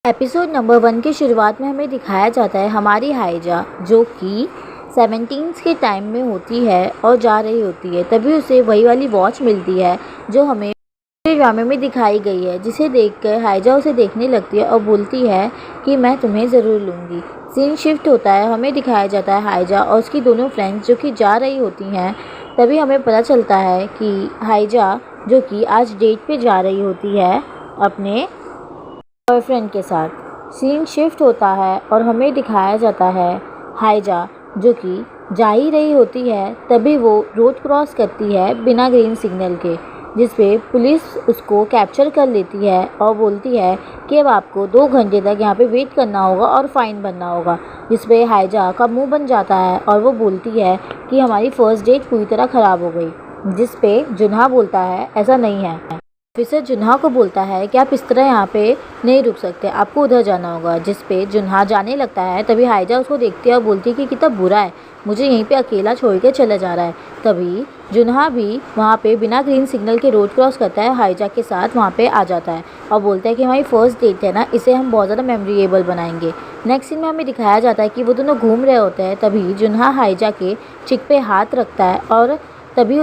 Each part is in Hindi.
एपिसोड नंबर 1 की शुरुआत में हमें दिखाया जाता है हमारी हाइजा जो कि 17 के टाइम में होती है और जा रही होती है। तभी उसे वही वाली वॉच मिलती है जो हमें ड्रामे में दिखाई गई है, जिसे देखकर हाइजा उसे देखने लगती है और बोलती है कि मैं तुम्हें ज़रूर लूँगी। सीन शिफ्ट होता है, हमें दिखाया जाता है हाइजा और उसकी दोनों फ्रेंड्स जो कि जा रही होती हैं। तभी हमें पता चलता है कि हाइजा जो कि आज डेट पे जा रही होती है अपने बॉयफ्रेंड के साथ। सीन शिफ्ट होता है और हमें दिखाया जाता है हाइजा जो कि जा ही रही होती है। तभी वो रोड क्रॉस करती है बिना ग्रीन सिग्नल के, जिस पे पुलिस उसको कैप्चर कर लेती है और बोलती है कि अब आपको 2 घंटे तक यहाँ पे वेट करना होगा और फ़ाइन भरना होगा। जिस पे हाइजा का मुंह बन जाता है और वो बोलती है कि हमारी फ़र्स्ट डेट पूरी तरह ख़राब हो गई। जिस पे जुन्हा बोलता है ऐसा नहीं है। ऑफिसर जुन्हा को बोलता है कि आप इस तरह यहाँ पे नहीं रुक सकते, आपको उधर जाना होगा। जिस पे जुन्हा जाने लगता है। तभी हाइजा उसको देखती है और बोलती है कि कितना बुरा है, मुझे यहीं पे अकेला छोड़ के चला जा रहा है। तभी जुन्हा भी वहाँ पे बिना ग्रीन सिग्नल के रोड क्रॉस करता है, हाइजा के साथ वहाँ पे आ जाता है और बोलता है कि हमारी फर्स्ट डेट है ना, इसे हम बहुत ज़्यादा मेमोरेबल बनाएंगे। नेक्स्ट सीन में हमें दिखाया जाता है कि वो दोनों घूम रहे होते हैं। तभी जुन्हा हाइजा के चिक पे हाथ रखता है और तभी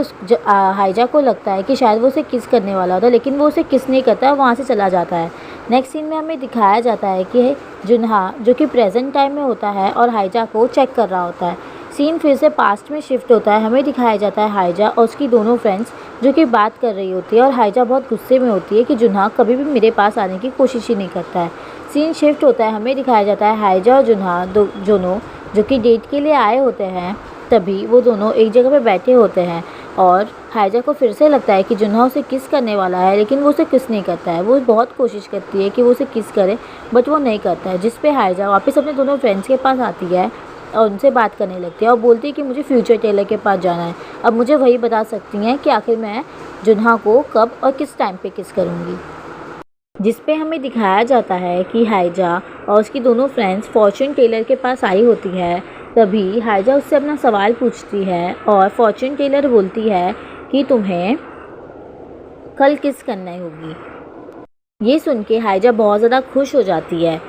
हाइजा को लगता है कि शायद वो उसे किस करने वाला होता है, लेकिन वो उसे किस नहीं करता है, वहाँ से चला जाता है। नेक्स्ट सीन में हमें दिखाया जाता है कि जुन्हा जो कि प्रेजेंट टाइम में होता है और हाइजा को चेक कर रहा होता है। सीन फिर से पास्ट में शिफ्ट होता है, हमें दिखाया जाता है हाइजा और उसकी दोनों फ्रेंड्स जो कि बात कर रही होती है और हाइजा बहुत गुस्से में होती है कि जुन्हा कभी भी मेरे पास आने की कोशिश ही नहीं करता है। सीन शिफ्ट होता है, हमें दिखाया जाता है हाइजा और जुन्हा दोनों जो कि डेट के लिए आए होते हैं। तभी वो दोनों एक जगह पे बैठे होते हैं और हाइजा को फिर से लगता है कि जुन्हा उसे किस करने वाला है, लेकिन वो उसे किस नहीं करता है। वो बहुत कोशिश करती है कि वो उसे किस करे, बट वो नहीं करता है। जिस पे हाइजा वापस अपने दोनों फ्रेंड्स के पास आती है और उनसे बात करने लगती है और बोलती है कि मुझे फ्यूचर टेलर के पास जाना है, अब मुझे वही बता सकती हैं कि आखिर मैं जुन्हा को कब और किस टाइम पे किस करूँगी। जिस पे हमें दिखाया जाता है कि हाइजा और उसकी दोनों फ्रेंड्स फॉर्चून टेलर के पास आई होती है। तभी हाइजा उससे अपना सवाल पूछती है और फॉर्चून टेलर बोलती है कि तुम्हें कल किस करना होगी। ये सुन के हाइजा बहुत ज़्यादा खुश हो जाती है।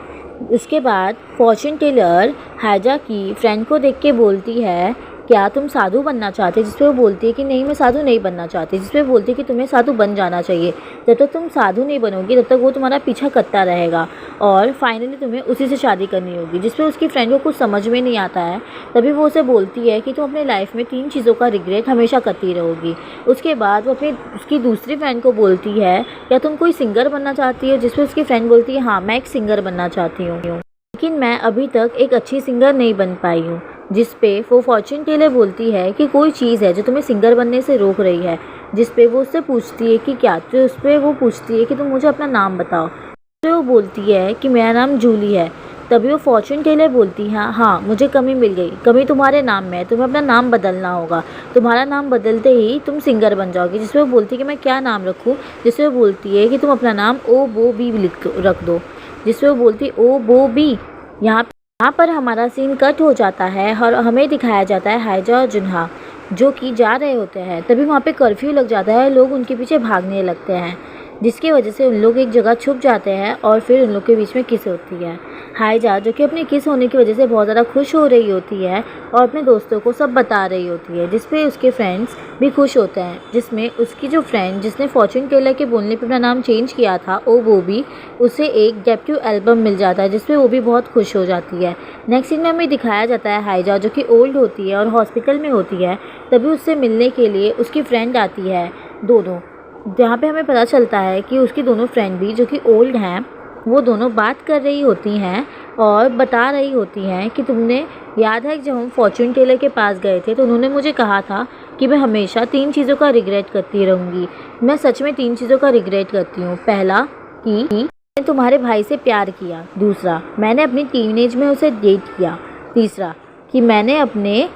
उसके बाद फॉर्चून टेलर हाइजा की फ्रेंड को देख के बोलती है क्या तुम साधु बनना चाहते, जिस पे वो बोलती है कि नहीं मैं साधु नहीं बनना चाहती। जिस पे बोलती है कि तुम्हें साधु बन जाना चाहिए, जब तक तुम साधु नहीं बनोगी तब तक वो तुम्हारा पीछा करता रहेगा और फाइनली तुम्हें उसी से शादी करनी होगी। जिस पे उसकी फ्रेंड को कुछ समझ में नहीं आता है। तभी वो उसे बोलती है कि तुम अपने लाइफ में 3 चीज़ों का रिग्रेट हमेशा करती रहोगी। उसके बाद वो अपनी उसकी दूसरी फ्रेंड को बोलती है क्या तुम कोई सिंगर बनना चाहती हो, जिस पे उसकी फ्रेंड बोलती है हाँ मैं एक सिंगर बनना चाहती हूँ, लेकिन मैं अभी तक एक अच्छी सिंगर नहीं बन पाई हूँ। जिस पे वो फॉर्चून टेलर बोलती है कि कोई चीज़ है जो तुम्हें सिंगर बनने से रोक रही है। जिस पे वो उससे पूछती है कि क्या, तो उस पर वो पूछती है कि तुम मुझे अपना नाम बताओ। तो वो बोलती है कि मेरा नाम जूली है। तभी वो फॉर्चून टेलर बोलती है हाँ मुझे कमी मिल गई, कमी तुम्हारे नाम में है, तुम्हें अपना नाम बदलना होगा, तुम्हारा नाम बदलते ही तुम सिंगर बन जाओगी। जिसपे वो बोलती है कि मैं क्या नाम रखूँ। जिसपे वो बोलती है कि तुम अपना नाम ओ बो बी रख दो। जिसपे वो बोलती है ओ बो बी। यहाँ पर हमारा सीन कट हो जाता है और हमें दिखाया जाता है हाइजा और जुन्हा जो कि जा रहे होते हैं। तभी वहाँ पे कर्फ्यू लग जाता है, लोग उनके पीछे भागने लगते हैं, जिसकी वजह से उन लोग एक जगह छुप जाते हैं और फिर उन लोग के बीच में किस होती है। हाइजा जो कि अपने किस होने की वजह से बहुत ज़्यादा खुश हो रही होती है और अपने दोस्तों को सब बता रही होती है, जिस पे उसके फ्रेंड्स भी खुश होते हैं। जिसमें उसकी जो फ्रेंड जिसने फॉर्चून टेलर के बोलने पे अपना नाम चेंज किया था वो भी उसे एक डेब्यू एल्बम मिल जाता है, जिसपे वो भी बहुत खुश हो जाती है। नेक्स्ट सीन में हमें दिखाया जाता है हाइजा जो कि ओल्ड होती है और हॉस्पिटल में होती है। तभी उससे मिलने के लिए उसकी फ्रेंड आती है दोनों, जहाँ पे हमें पता चलता है कि उसकी दोनों फ्रेंड भी जो कि ओल्ड हैं वो दोनों बात कर रही होती हैं और बता रही होती हैं कि तुमने याद है कि जब हम फॉर्चून टेलर के पास गए थे तो उन्होंने मुझे कहा था कि मैं हमेशा 3 चीज़ों का रिग्रेट करती रहूँगी। मैं सच में 3 चीज़ों का रिग्रेट करती हूँ। पहला कि मैंने तुम्हारे भाई से प्यार किया, दूसरा मैंने अपनी टीनेज में उसे डेट किया, तीसरा कि मैंने अपने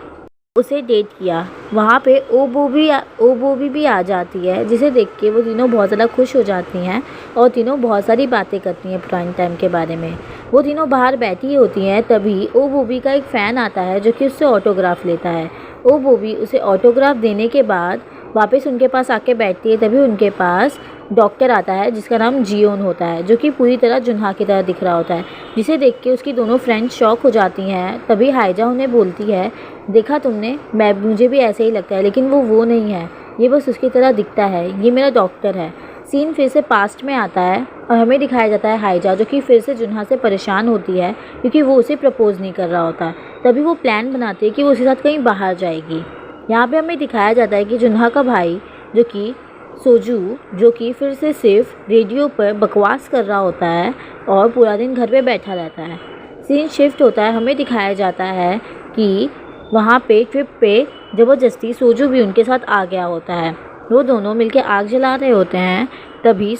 उसे डेट किया। वहाँ पे ओ बोबी भी आ जाती है, जिसे देख के वो तीनों बहुत ज़्यादा खुश हो जाती हैं और तीनों बहुत सारी बातें करती हैं पुराने टाइम के बारे में। वो तीनों बाहर बैठी होती हैं। तभी ओ बोबी का एक फ़ैन आता है जो कि उससे ऑटोग्राफ लेता है। ओ बोबी उसे ऑटोग्राफ देने के बाद वापस उनके पास आके बैठती है, तभी उनके पास डॉक्टर आता है जिसका नाम जियोन होता है, जो कि पूरी तरह जुन्हा की तरह दिख रहा होता है, जिसे देख के उसकी दोनों फ्रेंड्स शॉक हो जाती हैं। तभी हाइजा उन्हें बोलती है, देखा तुमने, मुझे भी ऐसे ही लगता है, लेकिन वो नहीं है, ये बस उसकी तरह दिखता है, ये मेरा डॉक्टर है। सीन फिर से पास्ट में आता है और हमें दिखाया जाता है हाइजा, जो कि फिर से जुन्हा से परेशान होती है क्योंकि वो उसे प्रपोज़ नहीं कर रहा होता। तभी वो प्लान बनाती है कि वो उसके साथ कहीं बाहर जाएगी। यहाँ पे हमें दिखाया जाता है कि जुन्हा का भाई, जो कि सोजू, जो कि फिर से सिर्फ रेडियो पर बकवास कर रहा होता है और पूरा दिन घर पे बैठा रहता है। सीन शिफ्ट होता है, हमें दिखाया जाता है कि वहाँ पे ट्रिप पे ज़बरदस्ती सोजू भी उनके साथ आ गया होता है। वो दोनों मिलकर आग जला रहे होते हैं। तभी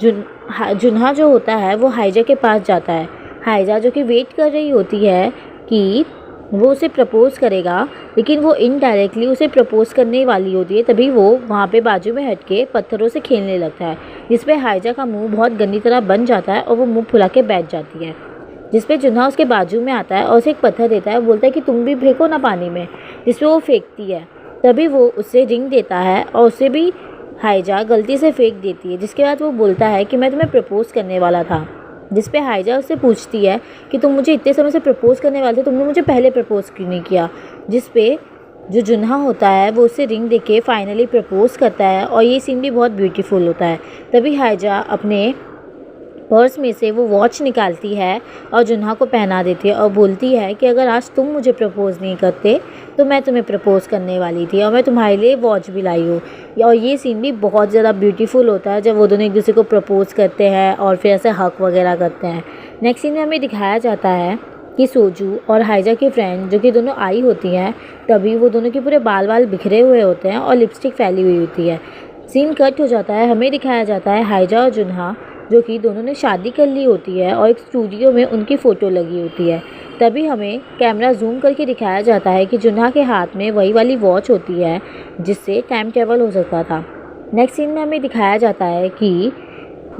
जुन्हा जो होता है वो हाइजा के पास जाता है। हाइजा, जो कि वेट कर रही होती है कि वो उसे प्रपोज़ करेगा, लेकिन वो इनडायरेक्टली उसे प्रपोज़ करने वाली होती है। तभी वो वहाँ पे बाजू में हट के पत्थरों से खेलने लगता है, जिस पे हाइजा का मुंह बहुत गंदी तरह बन जाता है और वो मुंह फुला के बैठ जाती है। जिस पे जुन्हा उसके बाजू में आता है और उसे एक पत्थर देता है, बोलता है कि तुम भी फेंको ना पानी में, जिस पे वो फेंकती है। तभी वो उससे रिंग देता है और उसे भी हाइजा गलती से फेंक देती है, जिसके बाद वो बोलता है कि मैं तुम्हें प्रपोज़ करने वाला था। जिस पे हाइजा उससे पूछती है कि तुम मुझे इतने समय से प्रपोज़ करने वाले थे, तुमने मुझे पहले प्रपोज़ क्यों नहीं किया। जिस पे जो जुन्हा होता है वो उससे रिंग देके फाइनली प्रपोज़ करता है और ये सीन भी बहुत ब्यूटीफुल होता है। तभी हाइजा अपने पर्स में से वो वॉच निकालती है और जुन्हा को पहना देती है और बोलती है कि अगर आज तुम मुझे प्रपोज़ नहीं करते तो मैं तुम्हें प्रपोज़ करने वाली थी और मैं तुम्हारे लिए वॉच भी लाई हूँ। और ये सीन भी बहुत ज़्यादा ब्यूटीफुल होता है जब वो दोनों एक दूसरे को प्रपोज़ करते हैं और फिर ऐसे हक वगैरह करते हैं। नेक्स्ट सीन में हमें दिखाया जाता है कि सोजू और हाइजा की फ्रेंड, जो कि दोनों आई होती हैं, तभी वो दोनों के पूरे बाल बिखरे हुए होते हैं और लिपस्टिक फैली हुई होती है। सीन कट हो जाता है, हमें दिखाया जाता है हाइजा और जुन्हा, जो कि दोनों ने शादी कर ली होती है और एक स्टूडियो में उनकी फ़ोटो लगी होती है। तभी हमें कैमरा जूम करके दिखाया जाता है कि जुन्हा के हाथ में वही वाली वॉच होती है जिससे टाइम ट्रेवल हो सकता था। नेक्स्ट सीन में हमें दिखाया जाता है कि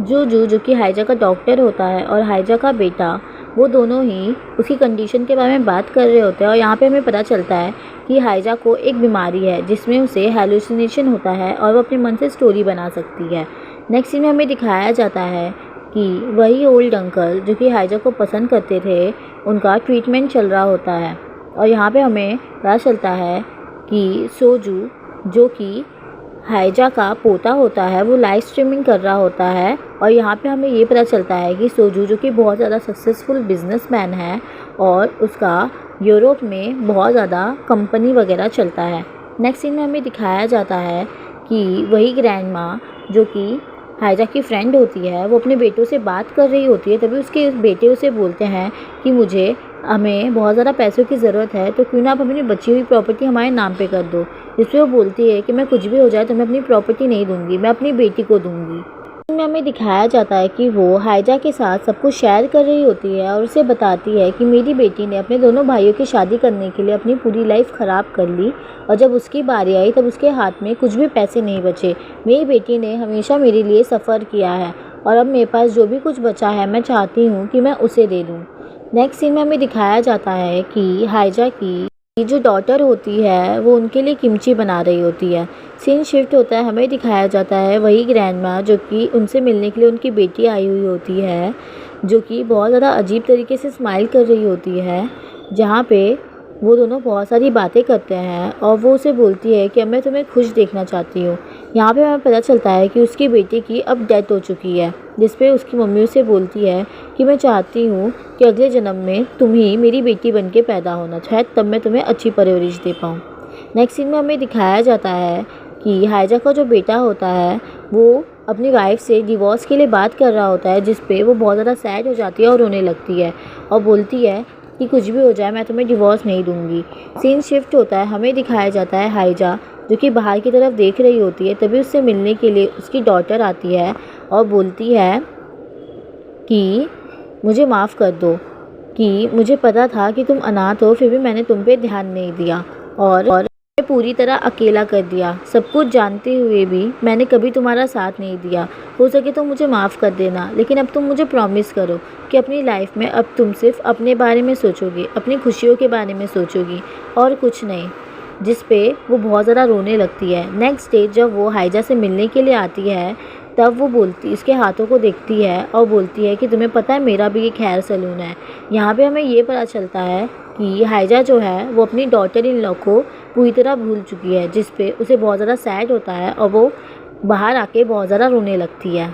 जो कि हाइजा का डॉक्टर होता है और हाइजा का बेटा, वो दोनों ही उसकी कंडीशन के बारे में बात कर रहे होते हैं और यहाँ पे हमें पता चलता है कि हाइजा को एक बीमारी है जिसमें उसे हेलुसिनेशन होता है और वो अपने मन से स्टोरी बना सकती है। नेक्स्ट सीन में हमें दिखाया जाता है कि वही ओल्ड अंकल, जो कि हाइजा को पसंद करते थे, उनका ट्रीटमेंट चल रहा होता है और यहाँ पे हमें पता चलता है कि सोजू, जो कि हाइजा का पोता होता है, वो लाइव स्ट्रीमिंग कर रहा होता है और यहाँ पे हमें ये पता चलता है कि सोजू, जो कि बहुत ज़्यादा सक्सेसफुल बिजनेसमैन है और उसका यूरोप में बहुत ज़्यादा कंपनी वगैरह चलता है। नेक्स्ट सीन में हमें दिखाया जाता है कि वही ग्रैंड माँ, जो कि हाइजा की फ्रेंड होती है, वो अपने बेटों से बात कर रही होती है। तभी उसके बेटे उसे बोलते हैं कि हमें बहुत ज़्यादा पैसों की ज़रूरत है, तो क्यों ना आप अपनी बची हुई प्रॉपर्टी हमारे नाम पे कर दो। जिसपे वो बोलती है कि मैं कुछ भी हो जाए तो मैं अपनी प्रॉपर्टी नहीं दूंगी, मैं अपनी बेटी को दूंगी। में हमें दिखाया जाता है कि वो हाइजा के साथ सब कुछ शेयर कर रही होती है और उसे बताती है कि मेरी बेटी ने अपने दोनों भाइयों की शादी करने के लिए अपनी पूरी लाइफ ख़राब कर ली और जब उसकी बारी आई तब उसके हाथ में कुछ भी पैसे नहीं बचे। मेरी बेटी ने हमेशा मेरे लिए सफ़र किया है और अब मेरे पास जो भी कुछ बचा है मैं चाहती हूँ कि मैं उसे दे दूँ। नेक्स्ट सीन में हमें दिखाया जाता है कि हाइजा की जो डॉटर होती है वो उनके लिए किमची बना रही होती है। सीन शिफ्ट होता है, हमें दिखाया जाता है वही ग्रैंडमा, जो कि उनसे मिलने के लिए उनकी बेटी आई हुई होती है, जो कि बहुत ज़्यादा अजीब तरीके से स्माइल कर रही होती है, जहाँ पे वो दोनों बहुत सारी बातें करते हैं और वो उसे बोलती है कि अब मैं तुम्हें खुश देखना चाहती हूँ। यहाँ पे हमें पता चलता है कि उसकी बेटी की अब डेथ हो चुकी है, जिस पे उसकी मम्मी उसे बोलती है कि मैं चाहती हूँ कि अगले जन्म में तुम ही मेरी बेटी बन के पैदा होना, शायद तब मैं तुम्हें अच्छी परवरिश दे पाऊँ। नेक्स्ट सीन में हमें दिखाया जाता है कि हाइजा का जो बेटा होता है वो अपनी वाइफ से डिवोर्स के लिए बात कर रहा होता है, जिस पे वो बहुत ज़्यादा सैड हो जाती है और रोने लगती है और बोलती है कि कुछ भी हो जाए मैं तुम्हें डिवोर्स नहीं दूंगी। सीन शिफ्ट होता है, हमें दिखाया जाता है हाइजा जो कि बाहर की तरफ देख रही होती है। तभी उससे मिलने के लिए उसकी डॉटर आती है और बोलती है कि मुझे माफ़ कर दो, कि मुझे पता था कि तुम अनाथ हो, फिर भी मैंने तुम पे ध्यान नहीं दिया और पूरी तरह अकेला कर दिया। सब कुछ जानते हुए भी मैंने कभी तुम्हारा साथ नहीं दिया। हो सके तो मुझे माफ़ कर देना, लेकिन अब तुम मुझे प्रॉमिस करो कि अपनी लाइफ में अब तुम सिर्फ अपने बारे में सोचोगी, अपनी खुशियों के बारे में सोचोगी और कुछ नहीं। जिस पे वो बहुत ज़्यादा रोने लगती है। नेक्स्ट डे जब वो हाइजा से मिलने के लिए आती है तब वो बोलती इसके हाथों को देखती है और बोलती है कि तुम्हें पता है मेरा भी एक हेयर सैलून है। यहाँ पे हमें ये पता चलता है कि हाइजा जो है वो अपनी डॉटर इन लॉ को पूरी तरह भूल चुकी है, जिस पे उसे बहुत ज़्यादा सैड होता है और वो बाहर आके बहुत ज़्यादा रोने लगती है।